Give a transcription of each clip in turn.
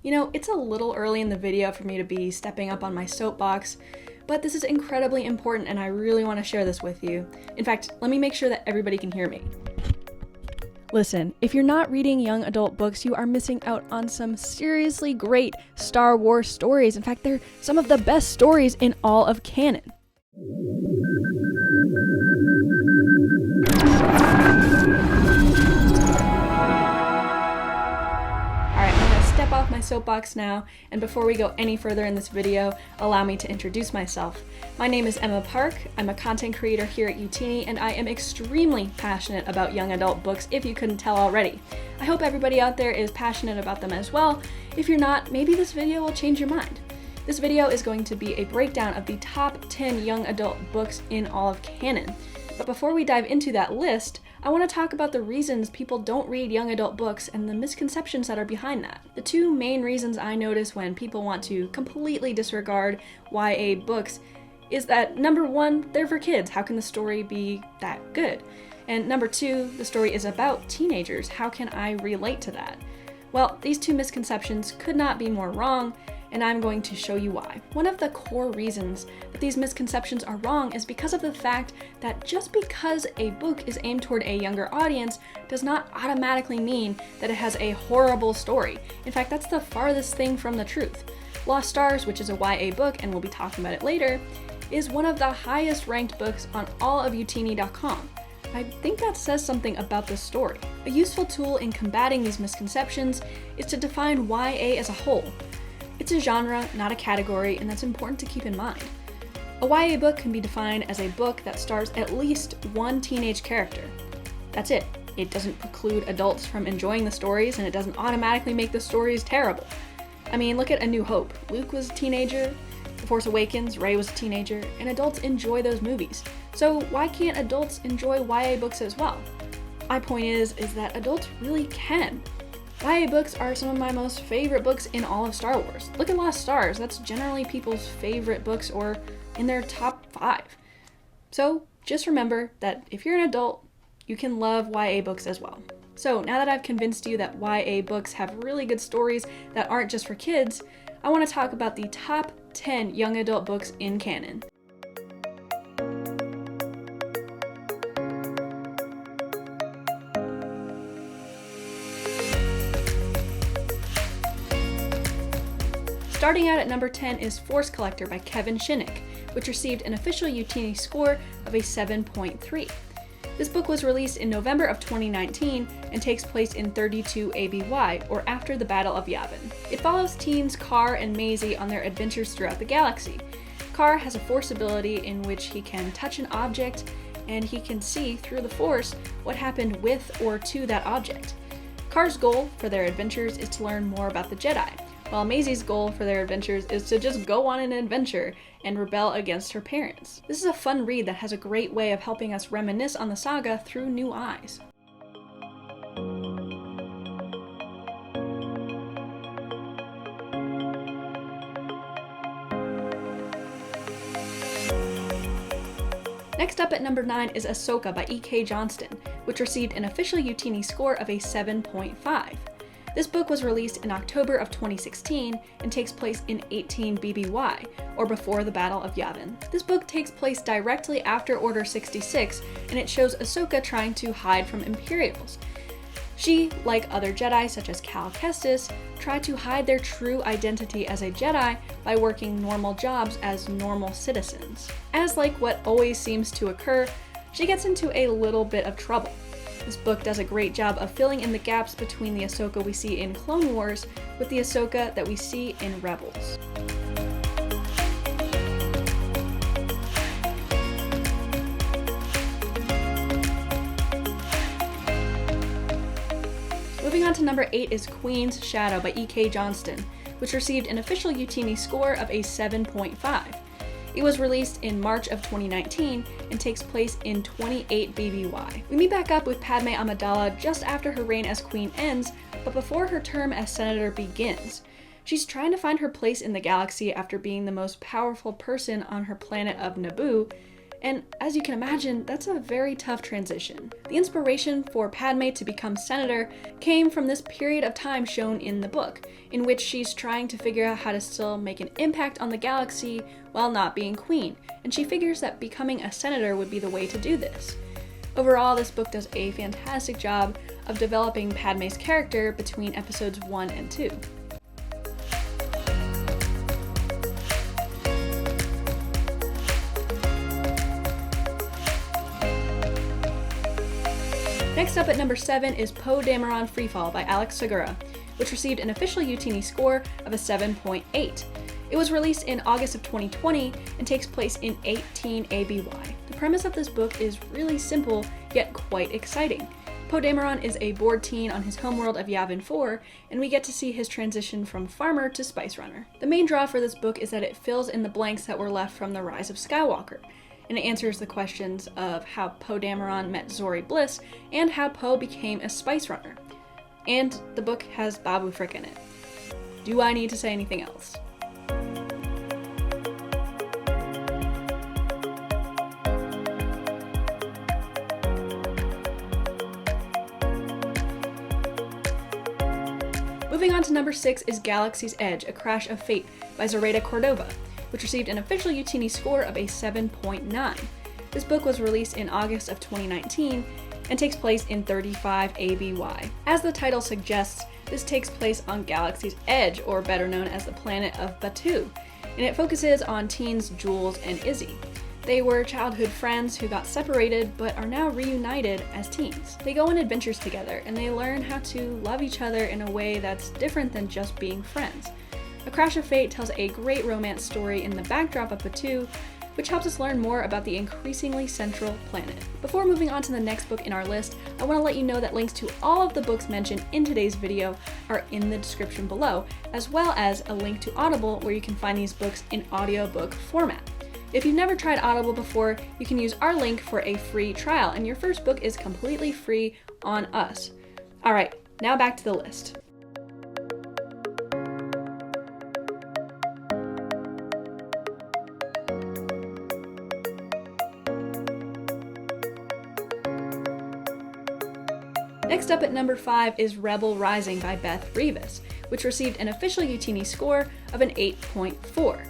You know, it's a little early in the video for me to be stepping up on my soapbox, but this is incredibly important and I really want to share this with you. In fact, let me make sure that everybody can hear me. Listen, if you're not reading young adult books, you are missing out on some seriously great Star Wars stories. In fact, they're some of the best stories in all of canon. Step off my soapbox now, and before we go any further in this video, allow me to introduce myself. My name is Emma Park, I'm a content creator here at Youtini, and I am extremely passionate about young adult books, if you couldn't tell already. I hope everybody out there is passionate about them as well. If you're not, maybe this video will change your mind. This video is going to be a breakdown of the top 10 young adult books in all of canon. But before we dive into that list, I want to talk about the reasons people don't read young adult books and the misconceptions that are behind that. The two main reasons I notice when people want to completely disregard YA books is that number one, they're for kids. How can the story be that good? And number two, the story is about teenagers. How can I relate to that? Well, these two misconceptions could not be more wrong, and I'm going to show you why. One of the core reasons that these misconceptions are wrong is because of the fact that just because a book is aimed toward a younger audience does not automatically mean that it has a horrible story. In fact, that's the farthest thing from the truth. Lost Stars, which is a YA book, and we'll be talking about it later, is one of the highest ranked books on all of Youtini.com. I think that says something about the story. A useful tool in combating these misconceptions is to define YA as a whole. It's a genre, not a category, and that's important to keep in mind. A YA book can be defined as a book that stars at least one teenage character. That's it. It doesn't preclude adults from enjoying the stories, and it doesn't automatically make the stories terrible. I mean, look at A New Hope. Luke was a teenager, The Force Awakens, Rey was a teenager, and adults enjoy those movies. So why can't adults enjoy YA books as well? My point is that adults really can. YA books are some of my most favorite books in all of Star Wars. Look at Lost Stars, that's generally people's favorite books or in their top 5. So just remember that if you're an adult, you can love YA books as well. So now that I've convinced you that YA books have really good stories that aren't just for kids, I want to talk about the top 10 young adult books in canon. Starting out at number 10 is Force Collector by Kevin Shinnick, which received an official Youtini score of a 7.3. This book was released in November of 2019 and takes place in 32 ABY, or after the Battle of Yavin. It follows teens Car and Maisie on their adventures throughout the galaxy. Car has a Force ability in which he can touch an object and he can see through the Force what happened with or to that object. Car's goal for their adventures is to learn more about the Jedi, while Maisie's goal for their adventures is to just go on an adventure and rebel against her parents. This is a fun read that has a great way of helping us reminisce on the saga through new eyes. Next up at number 9 is Ahsoka by E.K. Johnston, which received an official Youtini score of a 7.5. This book was released in October of 2016 and takes place in 18 BBY, or before the Battle of Yavin. This book takes place directly after Order 66, and it shows Ahsoka trying to hide from Imperials. She, like other Jedi such as Cal Kestis, try to hide their true identity as a Jedi by working normal jobs as normal citizens. As like what always seems to occur, she gets into a little bit of trouble. This book does a great job of filling in the gaps between the Ahsoka we see in Clone Wars with the Ahsoka that we see in Rebels. Moving on to number 8 is Queen's Shadow by E.K. Johnston, which received an official Youtini score of a 7.5. It was released in March of 2019 and takes place in 28 BBY. We meet back up with Padme Amidala just after her reign as queen ends, but before her term as senator begins. She's trying to find her place in the galaxy after being the most powerful person on her planet of Naboo, And as you can imagine, that's a very tough transition. The inspiration for Padme to become senator came from this period of time shown in the book, in which she's trying to figure out how to still make an impact on the galaxy while not being queen, and she figures that becoming a senator would be the way to do this. Overall, this book does a fantastic job of developing Padme's character between episodes 1 and 2. Next up at number 7 is Poe Dameron Freefall by Alex Segura, which received an official Youtini score of a 7.8. It was released in August of 2020 and takes place in 18 ABY. The premise of this book is really simple, yet quite exciting. Poe Dameron is a bored teen on his homeworld of Yavin 4, and we get to see his transition from farmer to spice runner. The main draw for this book is that it fills in the blanks that were left from the Rise of Skywalker, and it answers the questions of how Poe Dameron met Zori Bliss and how Poe became a spice runner. And the book has Babu Frick in it. Do I need to say anything else? Moving on to number 6 is Galaxy's Edge, A Crash of Fate by Zoraida Cordova, which received an official Youtini score of a 7.9. This book was released in August of 2019 and takes place in 35 ABY. As the title suggests, this takes place on Galaxy's Edge, or better known as the planet of Batuu, and it focuses on teens Jules and Izzy. They were childhood friends who got separated but are now reunited as teens. They go on adventures together and they learn how to love each other in a way that's different than just being friends. A Crash of Fate tells a great romance story in the backdrop of Batuu, which helps us learn more about the increasingly central planet. Before moving on to the next book in our list, I want to let you know that links to all of the books mentioned in today's video are in the description below, as well as a link to Audible where you can find these books in audiobook format. If you've never tried Audible before, you can use our link for a free trial, and your first book is completely free on us. Alright, now back to the list. Next up at number 5 is Rebel Rising by Beth Rivas, which received an official Youtini score of an 8.4.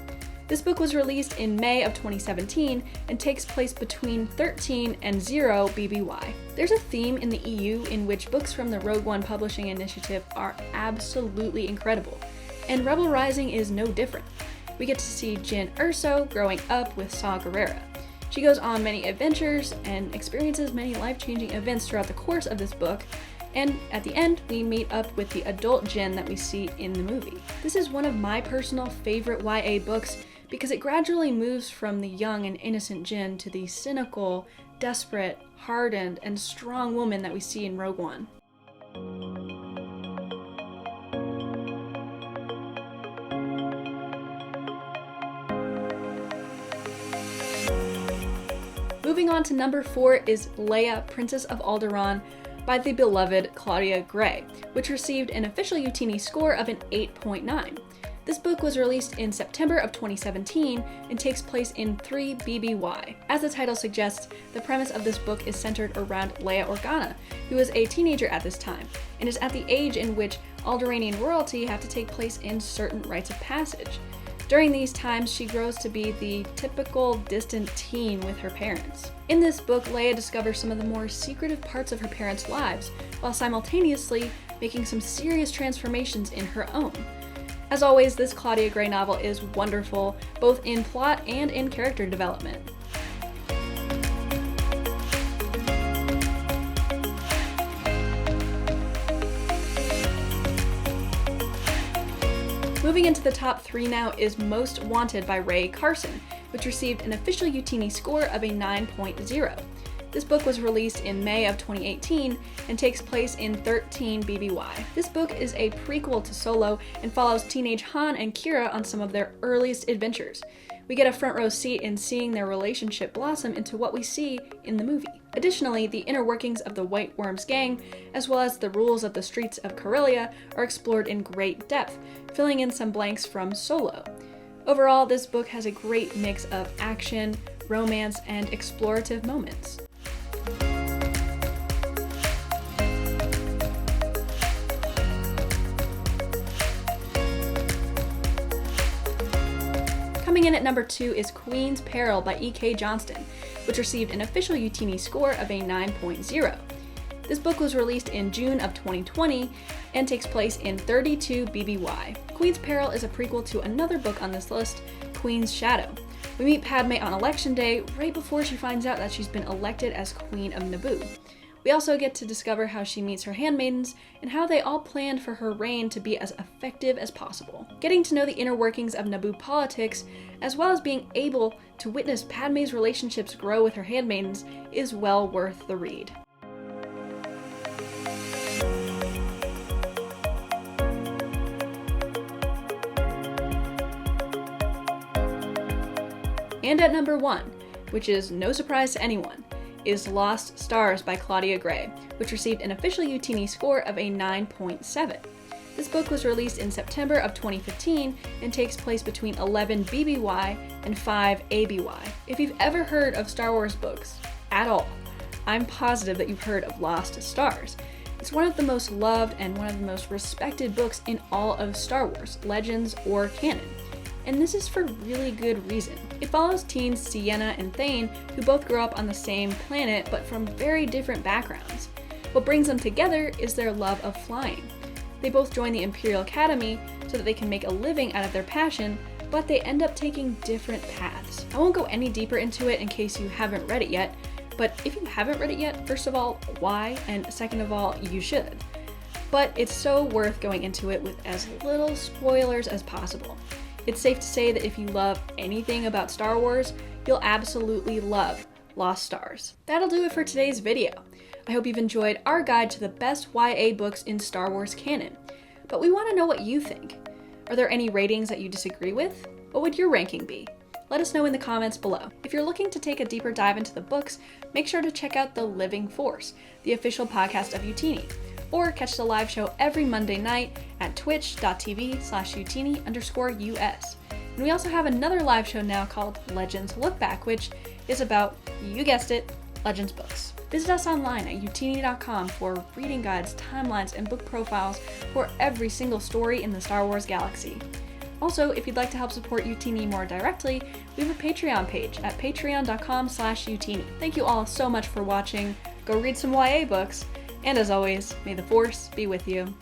This book was released in May of 2017 and takes place between 13 and 0 BBY. There's a theme in the EU in which books from the Rogue One Publishing Initiative are absolutely incredible, and Rebel Rising is no different. We get to see Jyn Erso growing up with Saw Gerrera. She goes on many adventures and experiences many life-changing events throughout the course of this book, and at the end, we meet up with the adult Jyn that we see in the movie. This is one of my personal favorite YA books because it gradually moves from the young and innocent Jyn to the cynical, desperate, hardened, and strong woman that we see in Rogue One. Moving on to number 4 is Leia, Princess of Alderaan by the beloved Claudia Gray, which received an official Youtini score of an 8.9. This book was released in September of 2017 and takes place in 3 BBY. As the title suggests, the premise of this book is centered around Leia Organa, who is a teenager at this time, and is at the age in which Alderaanian royalty have to take place in certain rites of passage. During these times, she grows to be the typical distant teen with her parents. In this book, Leia discovers some of the more secretive parts of her parents' lives, while simultaneously making some serious transformations in her own. As always, this Claudia Gray novel is wonderful, both in plot and in character development. Moving into the top 3 now is Most Wanted by Ray Carson, which received an official Youtini score of a 9.0. This book was released in May of 2018 and takes place in 13 BBY. This book is a prequel to Solo and follows teenage Han and Kira on some of their earliest adventures. We get a front row seat in seeing their relationship blossom into what we see in the movie. Additionally, the inner workings of the White Worms gang, as well as the rules of the streets of Corellia, are explored in great depth, filling in some blanks from Solo. Overall, this book has a great mix of action, romance, and explorative moments. Coming in at number 2 is Queen's Peril by E.K. Johnston, which received an official Youtini score of a 9.0. This book was released in June of 2020 and takes place in 32 BBY. Queen's Peril is a prequel to another book on this list, Queen's Shadow. We meet Padmé on election day right before she finds out that she's been elected as Queen of Naboo. We also get to discover how she meets her handmaidens and how they all planned for her reign to be as effective as possible. Getting to know the inner workings of Naboo politics, as well as being able to witness Padmé's relationships grow with her handmaidens, is well worth the read. And at number 1, which is no surprise to anyone, is Lost Stars by Claudia Gray, which received an official Youtini score of a 9.7. This book was released in September of 2015 and takes place between 11 BBY and 5 ABY. If you've ever heard of Star Wars books at all, I'm positive that you've heard of Lost Stars. It's one of the most loved and one of the most respected books in all of Star Wars, Legends or canon. And this is for really good reason. It follows teens Sienna and Thane, who both grow up on the same planet but from very different backgrounds. What brings them together is their love of flying. They both join the Imperial Academy so that they can make a living out of their passion, but they end up taking different paths. I won't go any deeper into it in case you haven't read it yet, but if you haven't read it yet, first of all, why? And second of all, you should. But it's so worth going into it with as little spoilers as possible. It's safe to say that if you love anything about Star Wars, you'll absolutely love Lost Stars. That'll do it for today's video. I hope you've enjoyed our guide to the best YA books in Star Wars canon. But we want to know what you think. Are there any ratings that you disagree with? What would your ranking be? Let us know in the comments below. If you're looking to take a deeper dive into the books, make sure to check out The Living Force, the official podcast of Youtini, or catch the live show every Monday night at twitch.tv/Youtini_US. And we also have another live show now called Legends Look Back, which is about, you guessed it, Legends books. Visit us online at youtini.com for reading guides, timelines, and book profiles for every single story in the Star Wars galaxy. Also, if you'd like to help support Youtini more directly, we have a Patreon page at patreon.com/Youtini. Thank you all so much for watching. Go read some YA books. And as always, may the Force be with you.